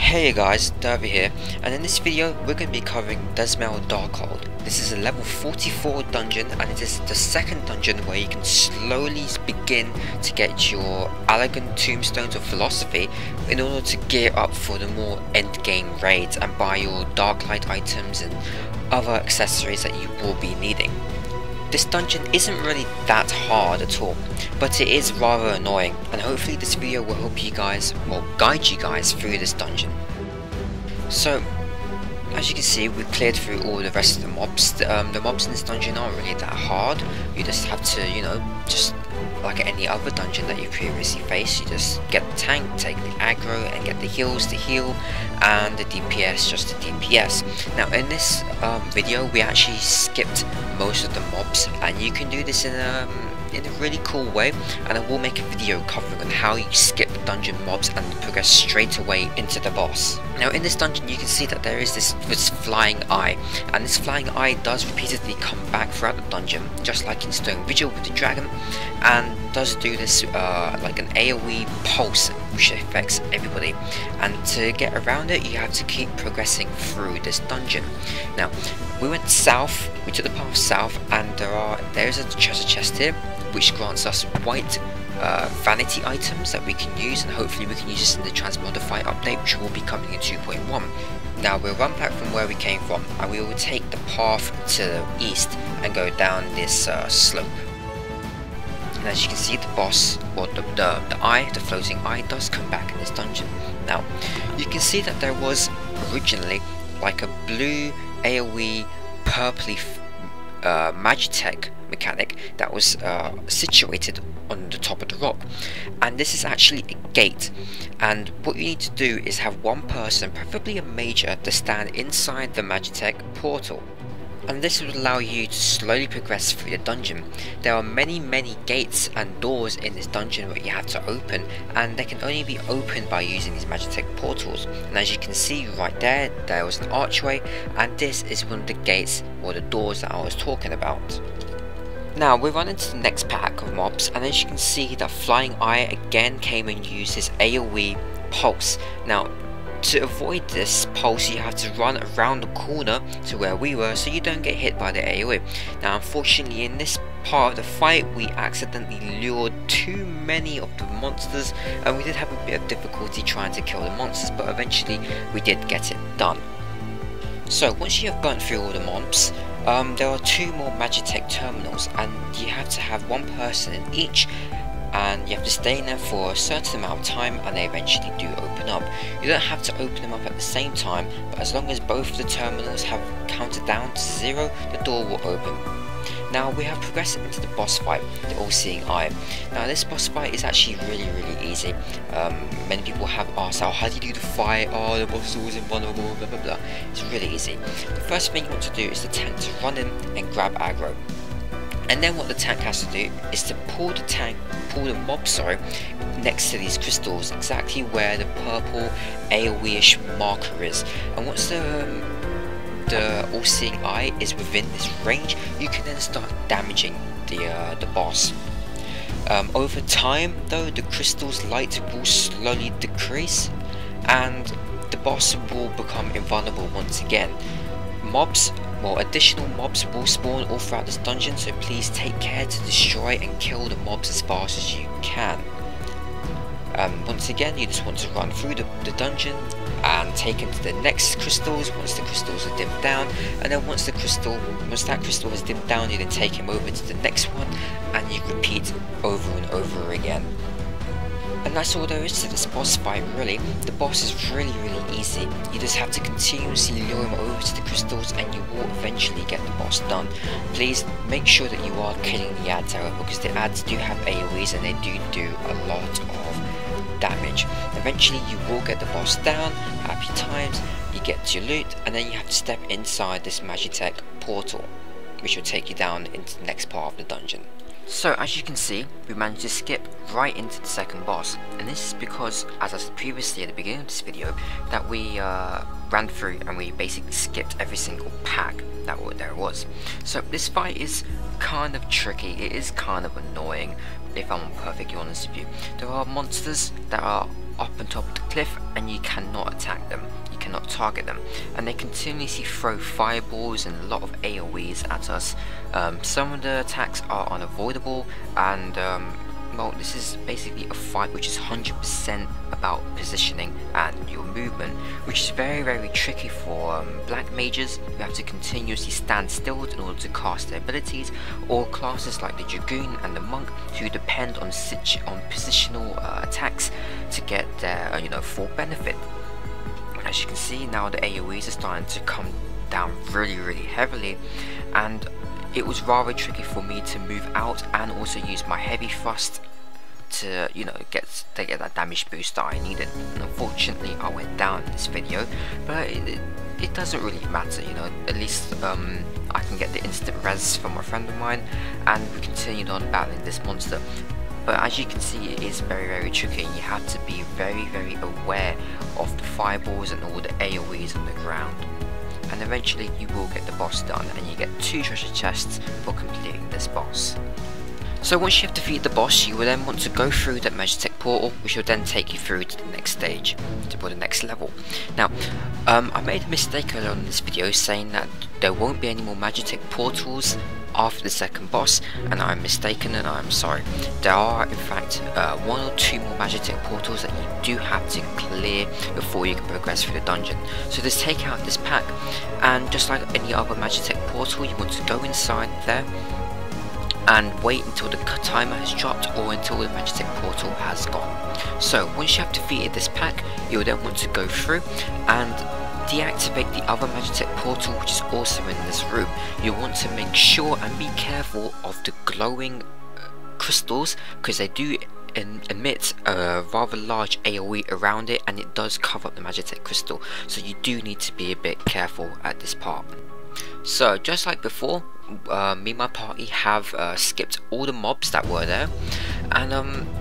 Hey guys, Dervy here, and in this video we're going to be covering Dzemael Darkhold. This is a level 44 dungeon, and it is the second dungeon where you can slowly begin to get your elegant tombstones of philosophy in order to gear up for the more endgame raids and buy your dark light items and other accessories that you will be needing. This dungeon isn't really that hard at all, but it is rather annoying, and hopefully this video will help you guys, or guide you guys through this dungeon. So, as you can see, we've cleared through all the rest of the mobs. The mobs in this dungeon aren't really that hard. You just have to, just like any other dungeon that you previously faced, you just get the tank, take the aggro, and get the heals to heal, and the DPS just the DPS. Now in this video we actually skipped most of the mobs, and you can do this in a really cool way, and I will make a video covering on how you skip dungeon mobs and progress straight away into the boss. Now in this dungeon you can see that there is this flying eye, and this flying eye does repeatedly come back throughout the dungeon, just like in Stone Vigil with the dragon, and does do this like an AoE pulse which affects everybody, and to get around it you have to keep progressing through this dungeon. Now we went south, we took the path south, and there is a treasure chest here which grants us white vanity items that we can use, and hopefully we can use this in the Transmodify update, which will be coming in 2.1. Now we'll run back from where we came from, and we will take the path to the east and go down this slope. And as you can see, the boss, or the eye, the floating eye, does come back in this dungeon. Now you can see that there was originally like a blue AoE purpley Magitek mechanic that was situated on the top of the rock, and this is actually a gate, and what you need to do is have one person, preferably a major, to stand inside the Magitek Portal, and this will allow you to slowly progress through the dungeon. There are many gates and doors in this dungeon that you have to open, and they can only be opened by using these Magitek portals. And as you can see right there, there was an archway, and this is one of the gates or the doors that I was talking about. Now we're running to the next pack of mobs, and as you can see, that flying eye again came and used his AoE pulse. Now to avoid this pulse you have to run around the corner to where we were, so you don't get hit by the AoE. Now unfortunately in this part of the fight we accidentally lured too many of the monsters, and we did have a bit of difficulty trying to kill the monsters, but eventually we did get it done. So once you have burnt through all the mobs, there are two more Magitek terminals, and you have to have one person in each, and you have to stay in there for a certain amount of time, and they eventually do open up. You don't have to open them up at the same time, but as long as both of the terminals have counted down to 0, the door will open. Now we have progressed into the boss fight, the All-Seeing Eye. Now this boss fight is actually really easy. Many people have asked, how do you do the fight? Oh, the boss is always invulnerable, blah blah blah. It's really easy. The first thing you want to do is the tank to run in and grab aggro. And then what the tank has to do is to pull the mob next to these crystals, exactly where the purple AoE-ish marker is. And once the All-Seeing Eye is within this range, you can then start damaging the boss. Over time though, the crystal's light will slowly decrease, and the boss will become invulnerable once again. Additional mobs will spawn all throughout this dungeon, so please take care to destroy and kill the mobs as fast as you can. Once again, you just want to run through the dungeon and take into the next crystals once the crystals are dimmed down, and then once that crystal is dimmed down, you then take him over to the next one, and you repeat over and over again. And that's all there is to this boss fight really. The boss is really easy. You just have to continuously lure him over to the crystals, and you will eventually get the boss done. Please make sure that you are killing the ads however, because the ads do have AoEs and they do a lot of damage. Eventually you will get the boss down, happy times, you get your loot, and then you have to step inside this Magitek Portal, which will take you down into the next part of the dungeon. So as you can see, we managed to skip right into the second boss, and this is because, as I said previously at the beginning of this video, that we ran through and we basically skipped every single pack that there was. So this fight is kind of tricky, it is kind of annoying if I'm perfectly honest with you. There are monsters that are up on top of the cliff and you cannot attack them, you cannot target them, and they continuously throw fireballs and a lot of AoEs at us. Some of the attacks are unavoidable, and well, this is basically a fight which is 100% about positioning and your movement, which is very tricky for black mages who have to continuously stand still in order to cast their abilities, or classes like the Dragoon and the Monk who depend on positional attacks to get their full benefit. As you can see now, the AoEs are starting to come down really heavily, and it was rather tricky for me to move out and also use my heavy thrust to get that damage boost that I needed. And unfortunately I went down in this video, but it doesn't really matter, at least I can get the instant res from a friend of mine, and we continued on battling this monster. But as you can see, it is very tricky, and you have to be very aware of the fireballs and all the AoEs on the ground. And eventually you will get the boss done, and you get 2 treasure chests for completing this boss. So once you have defeated the boss, you will then want to go through that Magitek Portal, which will then take you through to the next stage, to the next level. Now, I made a mistake earlier on in this video saying that there won't be any more Magitek Portals after the second boss, and I'm mistaken, and I'm sorry. There are in fact 1 or 2 more Magitek Portals that you do have to clear before you can progress through the dungeon. So just take out this pack, and just like any other Magitek Portal, you want to go inside there and wait until the timer has dropped, or until the Magitek Portal has gone. So once you have defeated this pack, you'll then want to go through and deactivate the other Magitek Portal, which is also in this room. You want to make sure and be careful of the glowing crystals, because they do emit a rather large AoE around it, and it does cover up the Magitek crystal, so you do need to be a bit careful at this part. So just like before, me and my party have skipped all the mobs that were there, and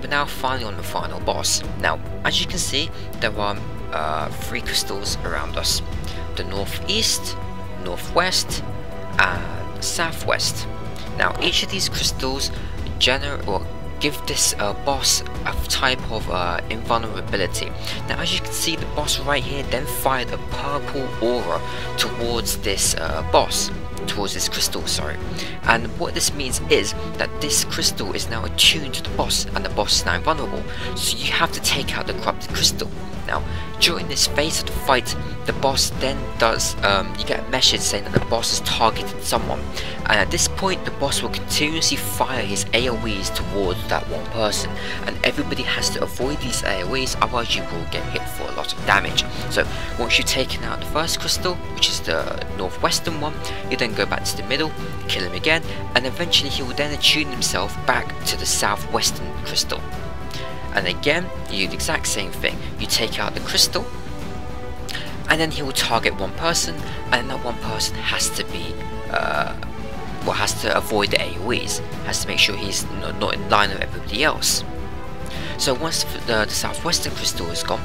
we're now finally on the final boss. Now as you can see, there are 3 crystals around us: the northeast, northwest and southwest. Now each of these crystals give this boss a type of invulnerability. Now as you can see, the boss right here then fired a purple aura towards this crystal, sorry. And what this means is that this crystal is now attuned to the boss, and the boss is now invulnerable, so you have to take out the corrupted crystal. Now during this phase of the fight, the boss then does, you get a message saying that the boss has targeted someone, and at this point the boss will continuously fire his AoEs towards that one person, and everybody has to avoid these AoEs, otherwise you will get hit for a lot of damage. So once you've taken out the first crystal, which is the northwestern one, you then go back to the middle, kill him again, and eventually he will then attune himself back to the southwestern crystal. And again, you do the exact same thing. You take out the crystal, and then he will target one person, and that one person has to be, has to avoid the AoEs, has to make sure he's not in line with everybody else. So once the southwestern crystal is gone,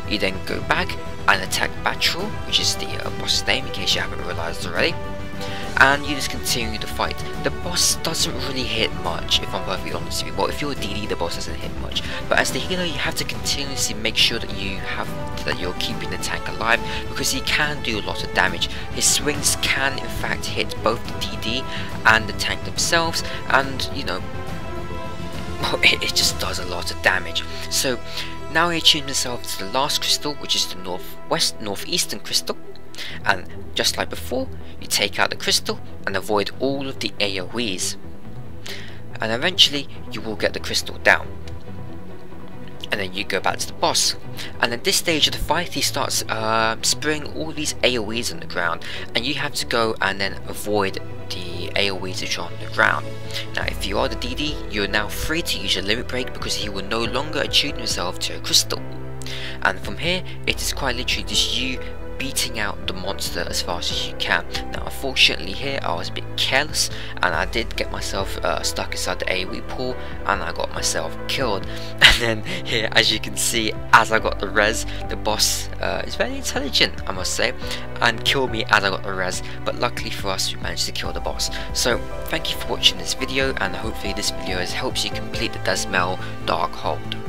you then go back and attack Batrol, which is the boss's name, in case you haven't realised already, and you just continue the fight. The boss doesn't really hit much, if I'm perfectly honest with you. Well, if you're a DD, the boss doesn't hit much, but as the healer you have to continuously make sure that you're keeping the tank alive, because he can do a lot of damage. His swings can in fact hit both the DD and the tank themselves, and it just does a lot of damage. So now he attunes himself to the last crystal, which is the northeastern crystal, and just like before, you take out the crystal and avoid all of the AoEs, and eventually you will get the crystal down, and then you go back to the boss. And at this stage of the fight, he starts spraying all these AoEs on the ground, and you have to go and then avoid the AoEs which are on the ground. Now if you are the DD, you are now free to use your limit break, because he will no longer attune himself to a crystal, and from here it is quite literally just you beating out the monster as fast as you can. Now unfortunately here I was a bit careless, and I did get myself stuck inside the AoE pool, and I got myself killed. And then here, as you can see, as I got the res, the boss is very intelligent, I must say, and killed me as I got the res, but luckily for us we managed to kill the boss. So thank you for watching this video, and hopefully this video has helped you complete the Dzemael Darkhold.